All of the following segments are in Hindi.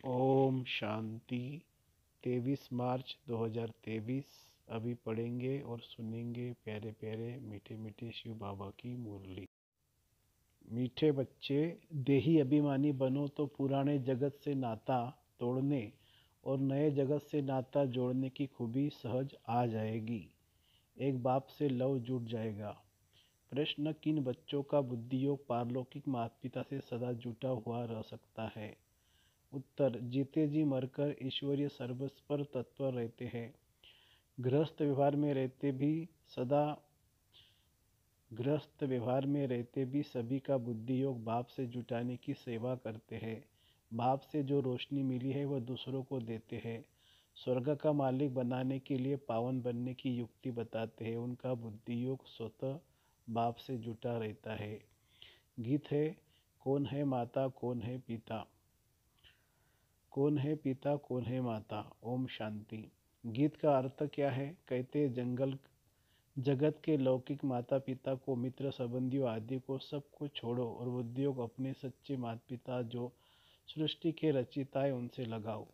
ओम शांति। 23 मार्च 2023। अभी पढ़ेंगे और सुनेंगे प्यारे प्यारे मीठे मीठे शिव बाबा की मुरली। मीठे बच्चे, देही अभिमानी बनो तो पुराने जगत से नाता तोड़ने और नए जगत से नाता जोड़ने की खूबी सहज आ जाएगी। एक बाप से लव जुट जाएगा। प्रश्न, किन बच्चों का बुद्धियोग पारलौकिक माता पिता से सदा जुटा हुआ रह सकता है? उत्तर, जीते जी मरकर ईश्वरीय सर्वस्व पर तत्पर रहते हैं। गृहस्थ व्यवहार में रहते भी सभी का बुद्धि योग बाप से जुटाने की सेवा करते हैं। बाप से जो रोशनी मिली है वह दूसरों को देते हैं। स्वर्ग का मालिक बनाने के लिए पावन बनने की युक्ति बताते हैं। उनका बुद्धि योग स्वतः बाप से जुटा रहता है। गीत है, कौन है माता कौन है पिता, कौन है पिता कौन है माता। ओम शांति। गीत का अर्थ क्या है? कहते, जगत के लौकिक माता पिता को, मित्र संबंधियों आदि को सबको छोड़ो और बुद्धियोग अपने सच्चे माता पिता जो सृष्टि के रचिता है उनसे लगाओ।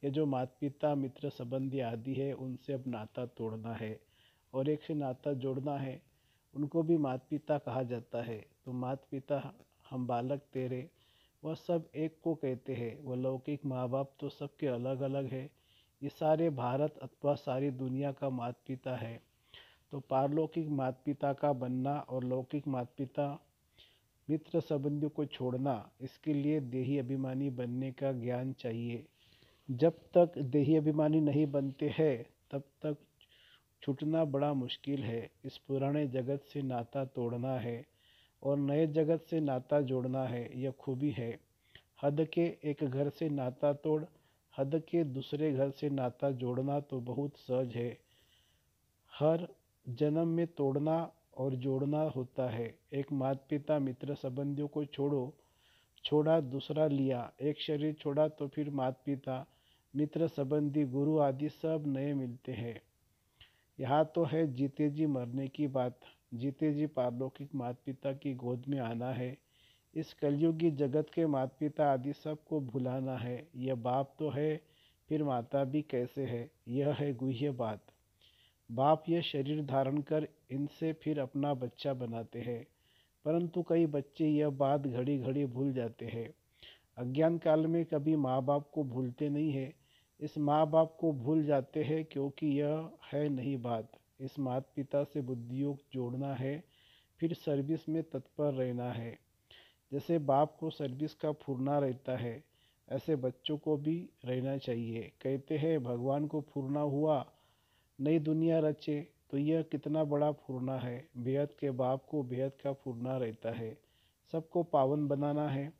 ये जो माता पिता मित्र संबंधी आदि है उनसे अब नाता तोड़ना है और एक से नाता जोड़ना है। उनको भी माता पिता कहा जाता है। तो माता पिता हम बालक तेरे, वह सब एक को कहते हैं। वह लौकिक माँ बाप तो सबके अलग अलग है। ये सारे भारत अथवा सारी दुनिया का माता पिता है। तो पारलौकिक माता पिता का बनना और लौकिक माता पिता मित्र संबंधियों को छोड़ना, इसके लिए देही अभिमानी बनने का ज्ञान चाहिए। जब तक देही अभिमानी नहीं बनते हैं तब तक छूटना बड़ा मुश्किल है। इस पुराने जगत से नाता तोड़ना है और नए जगत से नाता जोड़ना है, यह खूबी है। हद के एक घर से नाता तोड़ हद के दूसरे घर से नाता जोड़ना तो बहुत सहज है। हर जन्म में तोड़ना और जोड़ना होता है। एक माता पिता मित्र संबंधियों को छोड़ा दूसरा लिया, एक शरीर छोड़ा तो फिर माता पिता मित्र संबंधी गुरु आदि सब नए मिलते हैं। यहाँ तो है जीते जी मरने की बात। जीते जी पारलौकिक माता पिता की गोद में आना है। इस कलयुगी जगत के माता पिता आदि सबको भुलाना है। यह बाप तो है, फिर माता भी कैसे है, यह है गुह्य बात। बाप यह शरीर धारण कर इनसे फिर अपना बच्चा बनाते हैं, परंतु कई बच्चे यह बात घड़ी घड़ी भूल जाते हैं। अज्ञान काल में कभी माँ बाप को भूलते नहीं है। इस माँ बाप को भूल जाते हैं क्योंकि यह है नहीं बात। इस माता पिता से बुद्धियोग जोड़ना है, फिर सर्विस में तत्पर रहना है। जैसे बाप को सर्विस का फुरना रहता है, ऐसे बच्चों को भी रहना चाहिए। कहते हैं, भगवान को फुरना हुआ नई दुनिया रचे, तो यह कितना बड़ा फुरना है। बेहद के बाप को बेहद का फुरना रहता है। सबको पावन बनाना है।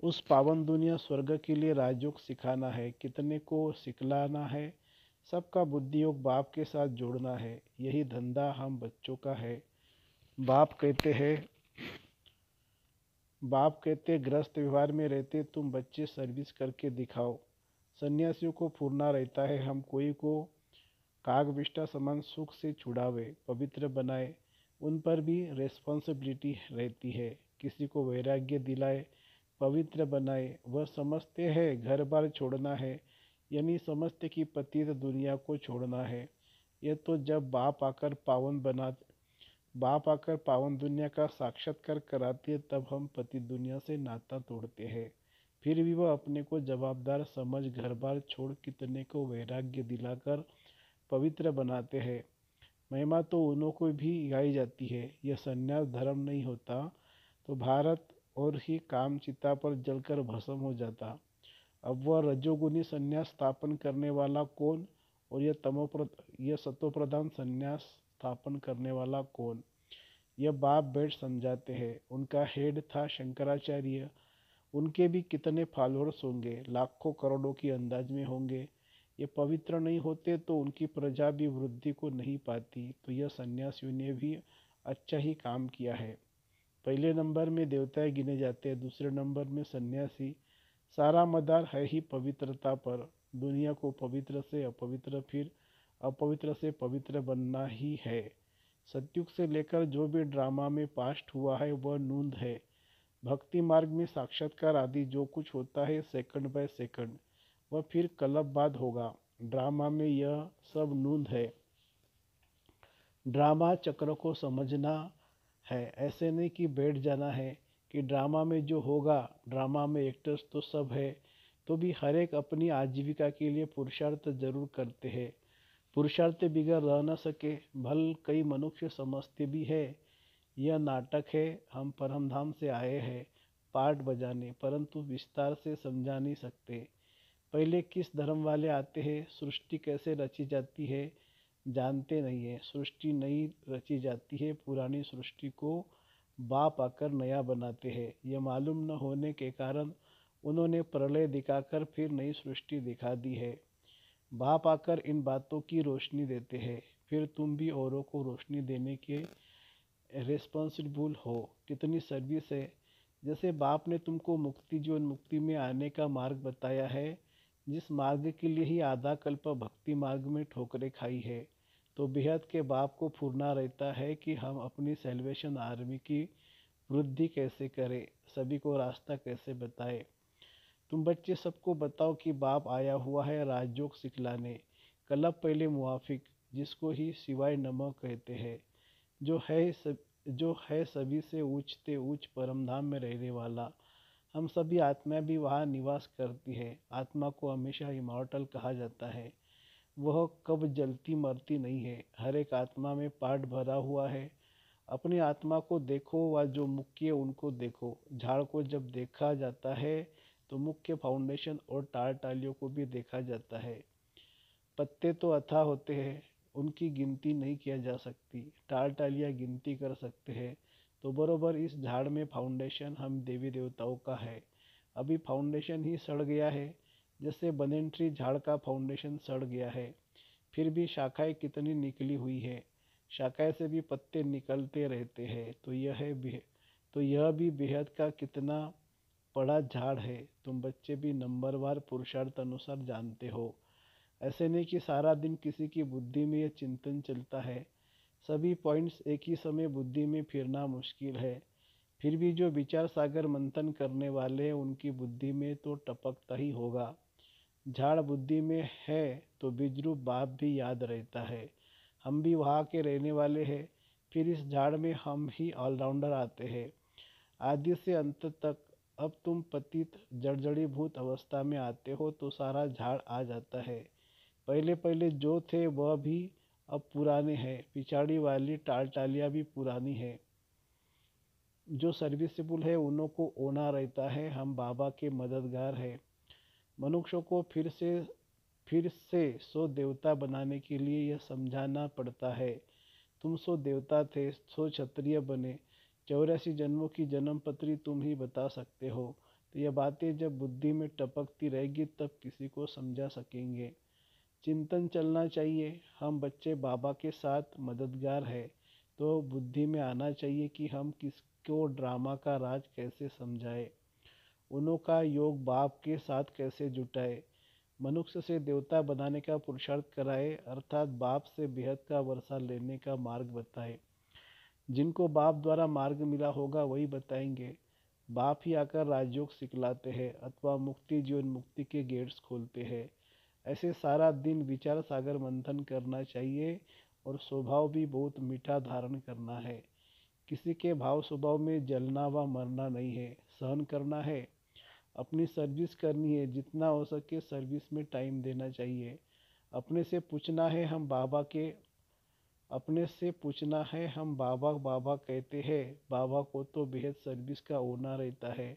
उस पावन दुनिया स्वर्ग के लिए राजयोग सिखाना है, कितने को सिखलाना है। सबका बुद्धि योग बाप के साथ जोड़ना है, यही धंधा हम बच्चों का है। बाप कहते गृहस्थ व्यवहार में रहते तुम बच्चे सर्विस करके दिखाओ। सन्यासियों को फुरना रहता है, हम कोई को कागविष्टा समान सुख से छुड़ावे, पवित्र बनाए। उन पर भी रेस्पॉन्सिबिलिटी रहती है। किसी को वैराग्य दिलाए, पवित्र बनाए। वह समझते हैं घर बार छोड़ना है, यानी समझते कि पतित दुनिया को छोड़ना है। यह तो जब बाप आकर पावन दुनिया का साक्षात्कार कराते हैं तब हम पतित दुनिया से नाता तोड़ते हैं। फिर भी वह अपने को जवाबदार समझ घर बार छोड़ कितने को वैराग्य दिलाकर पवित्र बनाते हैं। महिमा तो उन्हों को भी गाई जाती है। यह संन्यास धर्म नहीं होता तो भारत और ही काम चिता पर जलकर भस्म हो जाता। अब वह रजोगुनी संन्यास स्थापन करने वाला कौन और यह सतोप्रधान संन्यास स्थापन करने वाला कौन? यह बाप बैठ समझाते हैं। उनका हेड था शंकराचार्य। उनके भी कितने फॉलोअर्स होंगे, लाखों करोड़ों की अंदाज में होंगे। ये पवित्र नहीं होते तो उनकी प्रजा भी वृद्धि को नहीं पाती। तो यह सन्यासियों ने भी अच्छा ही काम किया है। पहले नंबर में देवताएं गिने जाते हैं, दूसरे नंबर में सन्यासी। सारा मदार है ही पवित्रता पर। दुनिया को पवित्र से अपवित्र, फिर अपवित्र से पवित्र बनना ही है। सतयुग से लेकर जो भी ड्रामा में पास्ट हुआ है वह नूंद है। भक्ति मार्ग में साक्षात्कार आदि जो कुछ होता है सेकंड बाय सेकंड वह फिर कलबबाद होगा। ड्रामा में यह सब नूंद है। ड्रामा चक्र को समझना है, ऐसे नहीं कि बैठ जाना है कि ड्रामा में जो होगा, ड्रामा में एक्टर्स तो सब है, तो भी हर एक अपनी आजीविका के लिए पुरुषार्थ जरूर करते हैं। पुरुषार्थ बिगड़ रह न सके, भल कई मनुष्य समझते भी है यह नाटक है, हम परमधाम से आए हैं पार्ट बजाने, परंतु विस्तार से समझा नहीं सकते। पहले किस धर्म वाले आते हैं, सृष्टि कैसे रची जाती है जानते नहीं है। सृष्टि नई रची जाती है, पुरानी सृष्टि को बाप आकर नया बनाते हैं। यह मालूम न होने के कारण उन्होंने प्रलय दिखाकर फिर नई सृष्टि दिखा दी है। बाप आकर इन बातों की रोशनी देते हैं, फिर तुम भी औरों को रोशनी देने के रिस्पॉन्सिबल हो। कितनी सर्विस है। जैसे बाप ने तुमको मुक्ति जीवन मुक्ति में आने का मार्ग बताया है, जिस मार्ग के लिए ही आधा कल्प भक्ति मार्ग में ठोकरें खाई है, तो बेहद के बाप को फुरना रहता है कि हम अपनी सेल्वेशन आर्मी की वृद्धि कैसे करें, सभी को रास्ता कैसे बताए। तुम बच्चे सबको बताओ कि बाप आया हुआ है राजयोग सिखलाने। कलब पहले मुआफिक, जिसको ही सिवाय नमः कहते हैं, जो है सभी से ऊंचते ऊंच परमधाम में रहने वाला। हम सभी आत्मा भी वहाँ निवास करती है। आत्मा को हमेशा इमॉर्टल कहा जाता है। वह कब जलती मरती नहीं है। हर एक आत्मा में पार्ट भरा हुआ है। अपनी आत्मा को देखो व जो मुख्य उनको देखो। झाड़ को जब देखा जाता है तो मुख्य फाउंडेशन और टाल टालियों को भी देखा जाता है। पत्ते तो अथाह होते हैं, उनकी गिनती नहीं किया जा सकती। टाल टालियाँ गिनती कर सकते हैं। तो बरोबर इस झाड़ में फाउंडेशन हम देवी देवताओं का है। अभी फाउंडेशन ही सड़ गया है, जैसे बनन ट्री झाड़ का फाउंडेशन सड़ गया है, फिर भी शाखाएं कितनी निकली हुई है। शाखाएं से भी पत्ते निकलते रहते हैं। तो यह भी बेहद का कितना बड़ा झाड़ है। तुम बच्चे भी नंबरवार पुरुषार्थ अनुसार जानते हो। ऐसे नहीं कि सारा दिन किसी की बुद्धि में यह चिंतन चलता है। सभी पॉइंट्स एक ही समय बुद्धि में फिरना मुश्किल है। फिर भी जो विचार सागर मंथन करने वाले हैं उनकी बुद्धि में तो टपकता ही होगा। झाड़ बुद्धि में है तो बीजरूप बाप भी याद रहता है। हम भी वहाँ के रहने वाले हैं। फिर इस झाड़ में हम ही ऑलराउंडर आते हैं, आदि से अंत तक। अब तुम पतित जड़जड़ीभूत अवस्था में आते हो तो सारा झाड़ आ जाता है। पहले पहले जो थे वह भी अब पुराने हैं। पिछाड़ी वाली टाल टालियाँ भी पुरानी है। जो सर्विसेबल है उन्हों को ओना रहता है। हम बाबा के मददगार हैं। मनुष्यों को फिर से सो देवता बनाने के लिए यह समझाना पड़ता है। तुम सो देवता थे, सो क्षत्रिय बने। 84 जन्मों की जन्म पत्री तुम ही बता सकते हो। तो यह बातें जब बुद्धि में टपकती रहेगी तब किसी को समझा सकेंगे। चिंतन चलना चाहिए। हम बच्चे बाबा के साथ मददगार है, तो बुद्धि में आना चाहिए कि हम किसको ड्रामा का राज कैसे समझाए, उन्हों का योग बाप के साथ कैसे जुटाए, मनुष्य से देवता बनाने का पुरुषार्थ कराए, अर्थात बाप से बेहद का वर्षा लेने का मार्ग बताए। जिनको बाप द्वारा मार्ग मिला होगा वही बताएंगे। बाप ही आकर राजयोग सिखलाते हैं अथवा मुक्ति जीवन मुक्ति के गेट्स खोलते हैं। ऐसे सारा दिन विचार सागर मंथन करना चाहिए और स्वभाव भी बहुत मीठा धारण करना है। किसी के भाव स्वभाव में जलना व मरना नहीं है, सहन करना है। अपनी सर्विस करनी है, जितना हो सके सर्विस में टाइम देना चाहिए। अपने से पूछना है हम बाबा के अपने से पूछना है हम बाबा बाबा कहते हैं। बाबा को तो बेहद सर्विस का होना रहता है।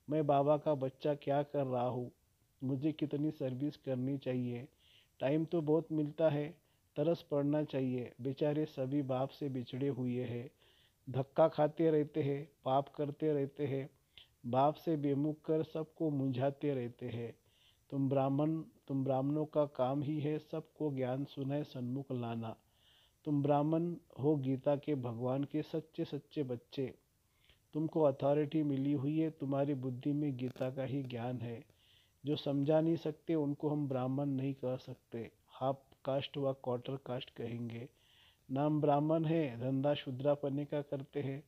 मैं बाबा का बच्चा क्या कर रहा हूँ, मुझे कितनी सर्विस करनी चाहिए। टाइम तो बहुत मिलता है, तरस पड़ना चाहिए। बेचारे सभी बाप से बिछड़े हुए हैं, धक्का खाते रहते हैं, पाप करते रहते हैं, बाप से बेमुख कर सबको मुंझाते रहते हैं। तुम ब्राह्मणों का काम ही है सबको ज्ञान सुनाए सन्मुख लाना। तुम ब्राह्मण हो गीता के भगवान के सच्चे सच्चे बच्चे। तुमको अथॉरिटी मिली हुई है, तुम्हारी बुद्धि में गीता का ही ज्ञान है। जो समझा नहीं सकते उनको हम ब्राह्मण नहीं कह सकते, हाफ कास्ट व क्वार्टर कास्ट कहेंगे। नाम ब्राह्मण है, धंधा शूद्रापने का करते हैं।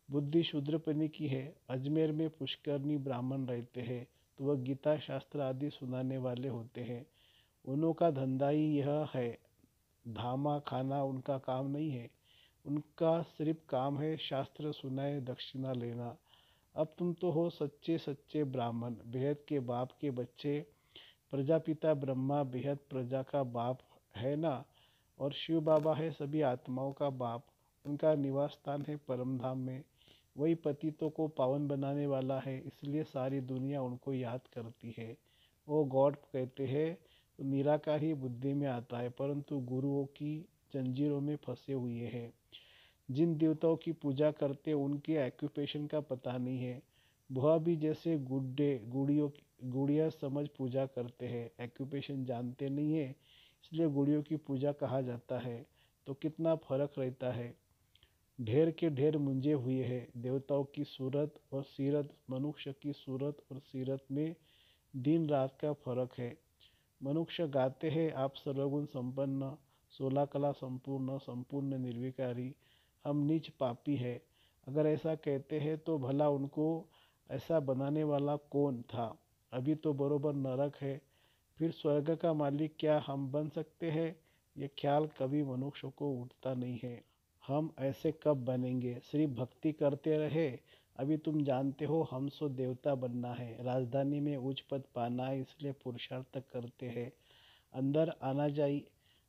बुद्धि शूद्रपनी की है। अजमेर में पुष्करनी ब्राह्मण रहते हैं, तो वह गीता शास्त्र आदि सुनाने वाले होते हैं। उन्हों का धंधा ही यह है। धामा खाना उनका काम नहीं है। उनका सिर्फ काम है शास्त्र सुनाए दक्षिणा लेना। अब तुम तो हो सच्चे सच्चे ब्राह्मण, बेहद के बाप के बच्चे। प्रजापिता ब्रह्मा बेहद प्रजा का बाप है ना, और शिव बाबा है सभी आत्माओं का बाप। उनका निवास स्थान है परम धाम में। वही पतितों को पावन बनाने वाला है, इसलिए सारी दुनिया उनको याद करती है। वो गॉड कहते हैं तो निराकार बुद्धि में आता है, परंतु गुरुओं की जंजीरों में फंसे हुए हैं। जिन देवताओं की पूजा करते उनके ऑक्यूपेशन का पता नहीं है। वह भी जैसे गुड्डे गुड़िया समझ पूजा करते हैं, ऑक्यूपेशन जानते नहीं है, इसलिए गुड़ियों की पूजा कहा जाता है। तो कितना फर्क रहता है। ढेर के ढेर मुंजे हुए हैं। देवताओं की सूरत और सीरत, मनुष्य की सूरत और सीरत में दिन रात का फर्क है। मनुष्य गाते हैं आप सर्वगुण संपन्न, 16 कला संपूर्ण, संपूर्ण निर्विकारी, हम नीच पापी है। अगर ऐसा कहते हैं तो भला उनको ऐसा बनाने वाला कौन था? अभी तो बरोबर नरक है, फिर स्वर्ग का मालिक क्या हम बन सकते हैं? ये ख्याल कभी मनुष्य को उठता नहीं है। हम ऐसे कब बनेंगे? सिर्फ भक्ति करते रहे। अभी तुम जानते हो हम सो देवता बनना है, राजधानी में उच्च पद पाना है, इसलिए पुरुषार्थ करते हैं। अंदर आना चाहिए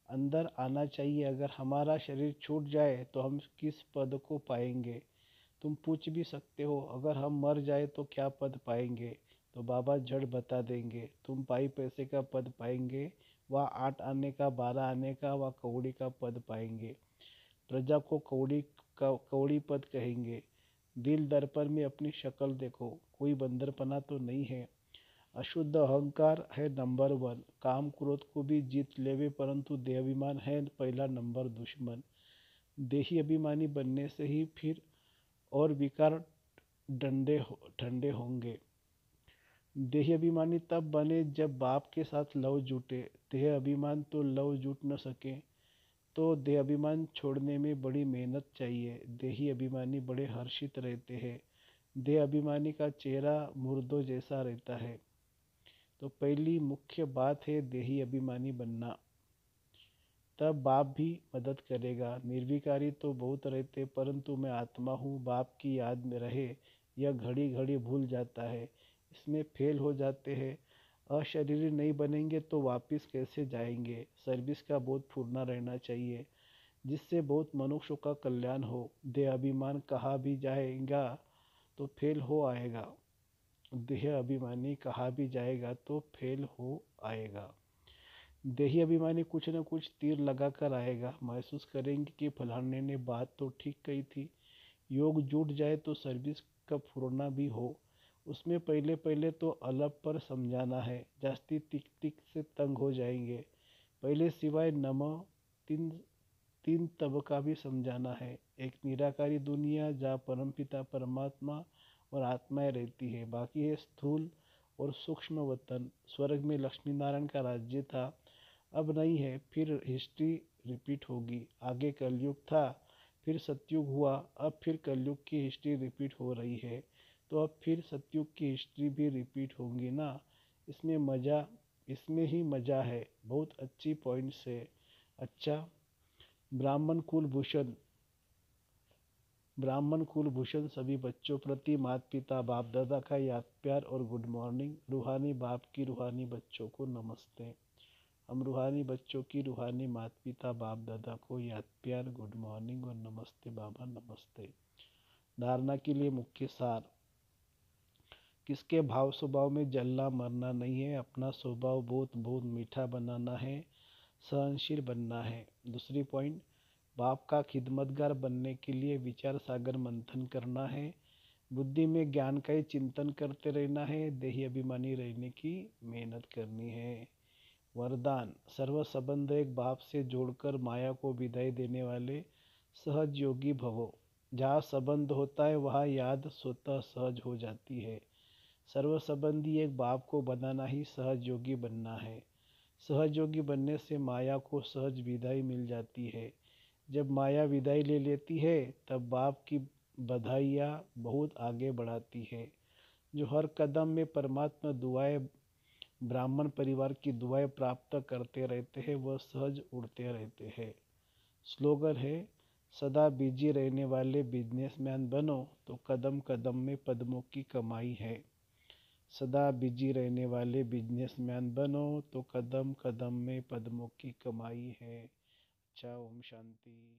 अंदर आना चाहिए। अगर हमारा शरीर छूट जाए तो हम किस पद को पाएंगे? तुम पूछ भी सकते हो, अगर हम मर जाए तो क्या पद पाएंगे? तो बाबा जड़ बता देंगे। तुम पाई पैसे का पद पाएंगे, व 8 आने का, 12 आने का, व कौड़ी का पद पाएंगे। प्रजा को कौड़ी पद कहेंगे। दिल दर्पण में अपनी शक्ल देखो, कोई बंदरपना तो नहीं है। अशुद्ध अहंकार है नंबर 1। काम क्रोध को भी जीत लेवे, परंतु देहाभिमान है पहला नंबर दुश्मन। देही अभिमानी बनने से ही फिर और विकार ठंडे होंगे। देह अभिमानी तब बने जब बाप के साथ लव जुटे। देह अभिमान तो लव जुट न सके, तो देह अभिमान छोड़ने में बड़ी मेहनत चाहिए। देही अभिमानी बड़े हर्षित रहते हैं। देह अभिमानी का चेहरा मुर्दों जैसा रहता है। तो पहली मुख्य बात है देही अभिमानी बनना, तब बाप भी मदद करेगा। निर्विकारी तो बहुत रहते, परंतु मैं आत्मा हूँ बाप की याद में रहे, यह घड़ी घड़ी भूल जाता है, इसमें फेल हो जाते हैं। अशरीरी नहीं बनेंगे तो वापस कैसे जाएंगे? सर्विस का बहुत फुरना रहना चाहिए, जिससे बहुत मनुष्यों का कल्याण हो। देह अभिमान कहा भी जाएगा तो फेल हो आएगा। देह अभिमानी कहा भी जाएगा तो फेल हो आएगा। देही अभिमानी कुछ न कुछ तीर लगा कर आएगा। महसूस करेंगे कि फलाने ने बात तो ठीक कही थी। योग जुट जाए तो सर्विस का फुरना भी हो। उसमें पहले पहले तो अलग पर समझाना है, जास्ती टिक टिक से तंग हो जाएंगे। पहले सिवाय नम तीन तीन तबका भी समझाना है। एक निराकारी दुनिया जहाँ परमपिता परमात्मा और आत्माएं रहती है, बाकी है स्थूल और सूक्ष्म वतन। स्वर्ग में लक्ष्मी नारायण का राज्य था, अब नहीं है, फिर हिस्ट्री रिपीट होगी। आगे कलयुग था, फिर सतयुग हुआ, अब फिर कलयुग की हिस्ट्री रिपीट हो रही है, तो अब फिर सतयुग की हिस्ट्री भी रिपीट होंगी ना। इसमें ही मज़ा है। बहुत अच्छी पॉइंट्स है। अच्छा, ब्राह्मण कुल भूषण ब्राह्मण कुलभूषण सभी बच्चों प्रति माता पिता बाप दादा का याद प्यार और गुड मॉर्निंग। रूहानी बाप की रूहानी बच्चों को नमस्ते। हम रूहानी बच्चों की रूहानी माता पिता बाप दादा को याद प्यार, गुड मॉर्निंग और नमस्ते बाबा नमस्ते। धारणा के लिए मुख्य सार, किसके भाव स्वभाव में जलना मरना नहीं है। अपना स्वभाव बहुत बहुत मीठा बनाना है, सहनशील बनना है। दूसरी पॉइंट, बाप का खिदमतगार बनने के लिए विचार सागर मंथन करना है। बुद्धि में ज्ञान का ही चिंतन करते रहना है। देही अभिमानी रहने की मेहनत करनी है। वरदान, सर्व संबंध एक बाप से जोड़कर माया को विदाई देने वाले सहज योगी भवो। जहाँ संबंध होता है वहाँ याद स्वतः सहज हो जाती है। सर्व संबंधी एक बाप को बनाना ही सहज योगी बनना है। सहज योगी बनने से माया को सहज विदाई मिल जाती है। जब माया विदाई ले लेती है तब बधाइयाँ बहुत आगे बढ़ाती है। जो हर कदम में परमात्मा दुआएं ब्राह्मण परिवार की दुआएं प्राप्त करते रहते हैं, वह सहज उड़ते रहते हैं। स्लोगन है, सदा बिजी रहने वाले बिजनेसमैन बनो तो कदम कदम में पद्मों की कमाई है। सदा बिजी रहने वाले बिजनेसमैन बनो तो कदम कदम में पद्मों की कमाई है। अच्छा, ओम शांति।